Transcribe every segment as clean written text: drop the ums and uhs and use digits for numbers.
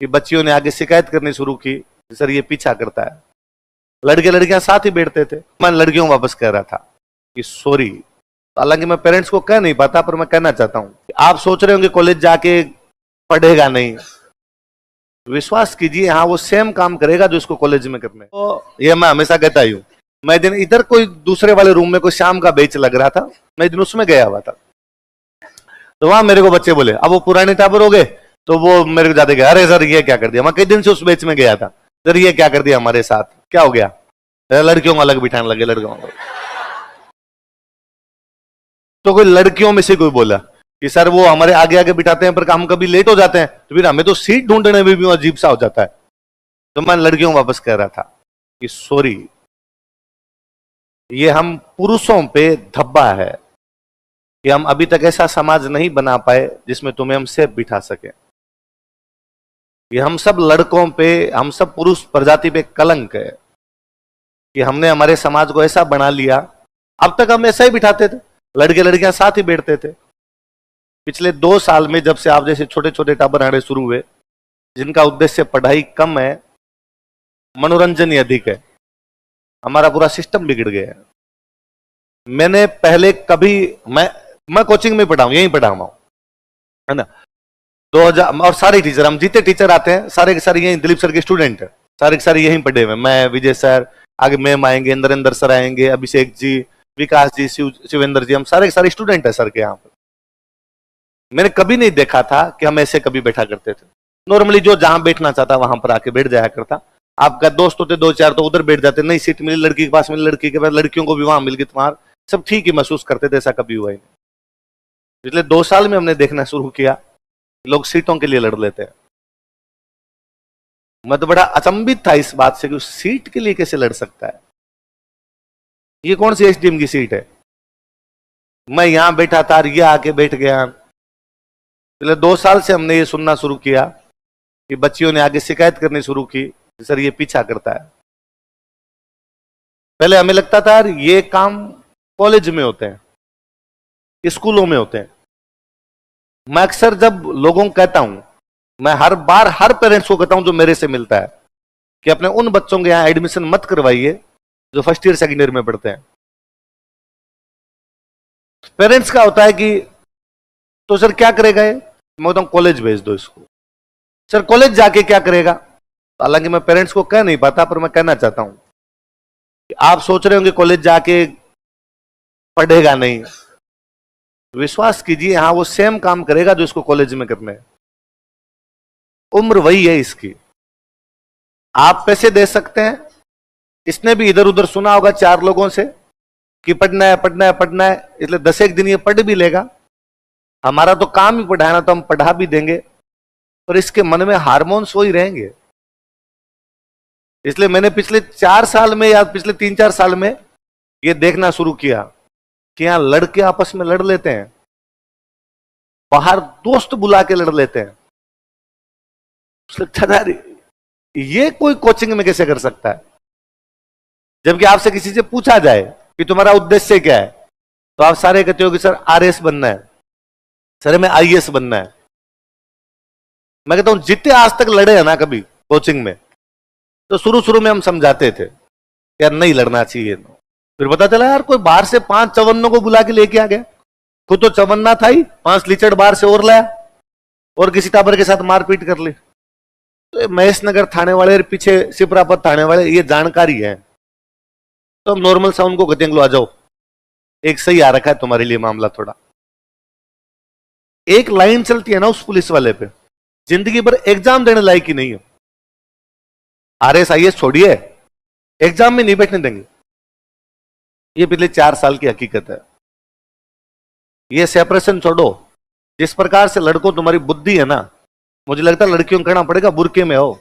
कि बच्चियों ने आगे शिकायत करनी शुरू की, सर ये पीछा करता है। लड़के लड़कियां साथ ही बैठते थे। मैं लड़कियों को वापस कह रहा था कि सॉरी, हालांकि मैं पेरेंट्स को कह नहीं पाता, पर मैं कहना चाहता हूं कि आप सोच रहे होंगे कॉलेज जाके पढ़ेगा नहीं, विश्वास कीजिए हाँ वो सेम काम करेगा जो इसको कॉलेज में करने। तो ये मैं हमेशा कहता ही हूँ। मैं दिन इधर कोई दूसरे वाले रूम में कोई शाम का बेच लग रहा था, मैं दिन उसमें गया हुआ था, तो वहां मेरे को बच्चे बोले, अब वो पुराने टाबर हो गए, तो वो मेरे को जाते गए, अरे सर ये क्या कर दिया। मैं कई दिन से उस बेच में गया था, सर ये क्या कर दिया हमारे साथ, क्या हो गया। लड़कियों को अलग बिठाने लगे, लड़कियों को। तो कोई लड़कियों में से कोई बोला कि सर वो हमारे आगे आगे बिठाते हैं पर हम कभी लेट हो जाते हैं, तो फिर हमें तो सीट ढूंढने में भी अजीब सा हो जाता है। तो मैं लड़कियों को वापस कह रहा था कि सॉरी, ये हम पुरुषों पे धब्बा है कि हम अभी तक ऐसा समाज नहीं बना पाए जिसमें तुम्हें हम सेफ बिठा सके। ये हम सब लड़कों पे, हम सब पुरुष प्रजाति पे कलंक है कि हमने हमारे समाज को ऐसा बना लिया। अब तक हम ऐसा ही बिठाते थे, लड़के लड़कियां साथ ही बैठते थे। पिछले 2 साल में जब से आप जैसे छोटे छोटे टाबर आने शुरू हुए, जिनका उद्देश्य पढ़ाई कम है, मनोरंजन ही अधिक है, हमारा पूरा सिस्टम बिगड़ गया है। मैंने पहले कभी, मैं कोचिंग में पढ़ा हूं, यहीं पढ़ा हूं, है ना। 2000 और सारे टीचर, हम जितने टीचर आते हैं सारे के सारे यहीं दिलीप सर के स्टूडेंट है, सारे के सारे यहीं पढ़े हुए। मैं, विजय सर, आगे मैम आएंगे, नरेंद्र सर आएंगे, अभिषेक जी, विकास जी, शिवेंद्र जी, हम सारे के सारे स्टूडेंट है सर के यहाँ पर। मैंने कभी नहीं देखा था कि हम ऐसे कभी बैठा करते थे। नॉर्मली जो जहां बैठना चाहता वहां पर आके बैठ जाया करता। आपका दोस्त होते 2-4 तो उधर बैठ जाते, नई सीट मिली लड़की के पास मिली, लड़की के पास, लड़कियों को भी वहां मिल गई, तुम्हारा सब ठीक ही महसूस करते थे, ऐसा कभी हुआ ही नहीं। पिछले 2 साल में हमने देखना शुरू किया लोग सीटों के लिए लड़ लेते हैं। मैं तो बड़ा अचंभित था इस बात से कि सीट के लिए कैसे लड़ सकता है, ये कौन सी एसडीएम की सीट है। मैं यहां बैठा था और ये आके बैठ गया। पिछले 2 साल से हमने ये सुनना शुरू किया कि बच्चियों ने आगे शिकायत करनी शुरू की, सर ये पीछा करता है। पहले हमें लगता था यार ये काम कॉलेज में होते हैं, स्कूलों में होते हैं। मैं अक्सर जब लोगों को कहता हूं, मैं हर बार हर पेरेंट्स को कहता हूं जो मेरे से मिलता है, कि अपने उन बच्चों के यहां एडमिशन मत करवाइए जो फर्स्ट ईयर सेकेंड ईयर में पढ़ते हैं। पेरेंट्स का होता है कि तो सर क्या करेगा ये, मैं बताऊं कॉलेज भेज दो इसको। सर कॉलेज जाके क्या करेगा। हालांकि मैं पेरेंट्स को कह नहीं पाता, पर मैं कहना चाहता हूं कि आप सोच रहे होंगे कॉलेज जाके पढ़ेगा नहीं, विश्वास कीजिए हाँ वो सेम काम करेगा जो इसको कॉलेज में करने है। उम्र वही है इसकी। आप पैसे दे सकते हैं, इसने भी इधर उधर सुना होगा 4 लोगों से कि पढ़ना है पढ़ना है पढ़ना है, इसलिए 10 एक दिन ये पढ़ भी लेगा। हमारा तो काम ही पढ़ाना, तो हम पढ़ा भी देंगे, पर इसके मन में हार्मोन्स वही रहेंगे। इसलिए मैंने पिछले 4 साल में या पिछले 3-4 साल में ये देखना शुरू किया कि यहां लड़के आपस में लड़ लेते हैं, बाहर दोस्त बुला के लड़ लेते हैं। ये कोई कोचिंग में कैसे कर सकता है। जबकि आपसे किसी से पूछा जाए कि तुम्हारा उद्देश्य क्या है, तो आप सारे कहते हो कि सर आरएस बनना है, सर मैं आईएएस बनना है। मैं कहता हूं जितने आज तक लड़े हैं ना कभी कोचिंग में, तो शुरू शुरू में हम समझाते थे यार नहीं लड़ना चाहिए। फिर पता चला यार कोई बाहर से 5 चवन्नों को बुला के लेके आ गया, खुद तो चवन्ना था ही, 5 लीचड़ बाहर से और लाया और किसी टाबर के साथ मारपीट कर ली। तो महेश नगर थाने वाले, पीछे सिपरापत थाने वाले, ये जानकारी है। तो हम नॉर्मल सा उनको कहते हैं आ जाओ, एक सही आ रखा है तुम्हारे लिए मामला। थोड़ा एक लाइन चलती है ना उस पुलिस वाले पे, जिंदगी भर एग्जाम देने लायक ही नहीं है। आरएस आईएएस छोड़िए, एग्जाम में नहीं बैठने देंगे। ये पिछले 4 साल की हकीकत है। ये सेपरेशन छोड़ो, जिस प्रकार से लड़कों तुम्हारी बुद्धि है ना, मुझे लगता है लड़कियों को कहना पड़ेगा बुरके में हो,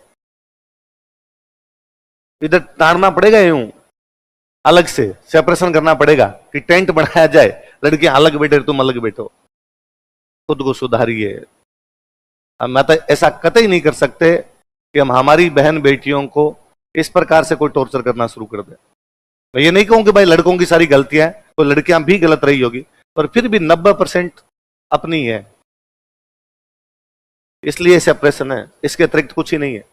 इधर ताड़ना पड़ेगा, यूं अलग से सेपरेशन करना पड़ेगा कि टेंट बनाया जाए, लड़कियां अलग बैठे तुम अलग बैठो। खुद को सुधारिए। हम तो ऐसा कतई नहीं कर सकते कि हम हमारी बहन बेटियों को इस प्रकार से कोई टॉर्चर करना शुरू कर दे। मैं ये नहीं कहूं कि भाई लड़कों की सारी गलतियां हैं, तो लड़कियां भी गलत रही होगी, पर फिर भी 90% अपनी है। इसलिए सेपरेशन है, इसके अतिरिक्त कुछ ही नहीं है।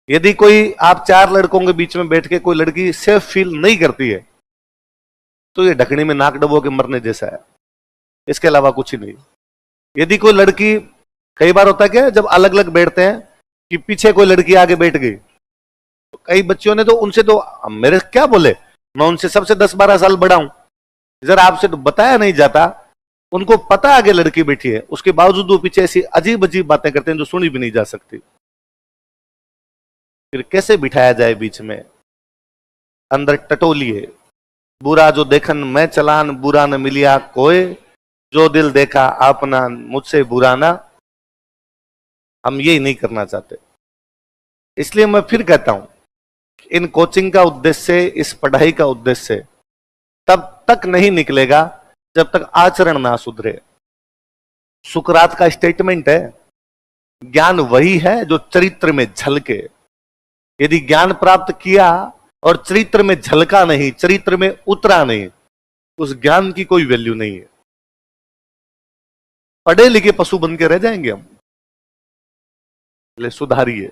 यदि कोई आप 4 लड़कों के बीच में बैठ के कोई लड़की सेफ फील नहीं करती है तो ये ढकनी में नाक डबो के मरने जैसा है, इसके अलावा कुछ ही नहीं। यदि कोई लड़की, कई बार होता है क्या, जब अलग अलग बैठते हैं कि पीछे कोई लड़की आगे बैठ गई, तो कई बच्चियों ने तो उनसे तो मेरे क्या बोले, मैं उनसे सबसे 10-12 साल बड़ा हूं, जरा आपसे तो बताया नहीं जाता, उनको पता आगे लड़की बैठी है, उसके बावजूद वो पीछे ऐसी अजीब अजीब बातें करते हैं जो सुनी भी नहीं जा सकती। फिर कैसे बिठाया जाए बीच में? अंदर टटोलिए, बुरा जो देखन मैं चलान, बुरा न मिलिया कोई, जो दिल देखा अपना मुझसे बुरा ना। हम यही नहीं करना चाहते। इसलिए मैं फिर कहता हूं, इन कोचिंग का उद्देश्य, इस पढ़ाई का उद्देश्य तब तक नहीं निकलेगा जब तक आचरण ना सुधरे। सुकरात का स्टेटमेंट है, ज्ञान वही है जो चरित्र में झलके। यदि ज्ञान प्राप्त किया और चरित्र में झलका नहीं, चरित्र में उतरा नहीं, उस ज्ञान की कोई वैल्यू नहीं है। पढ़े लिखे पशु बन के रह जाएंगे हम। इसलिए सुधारिए।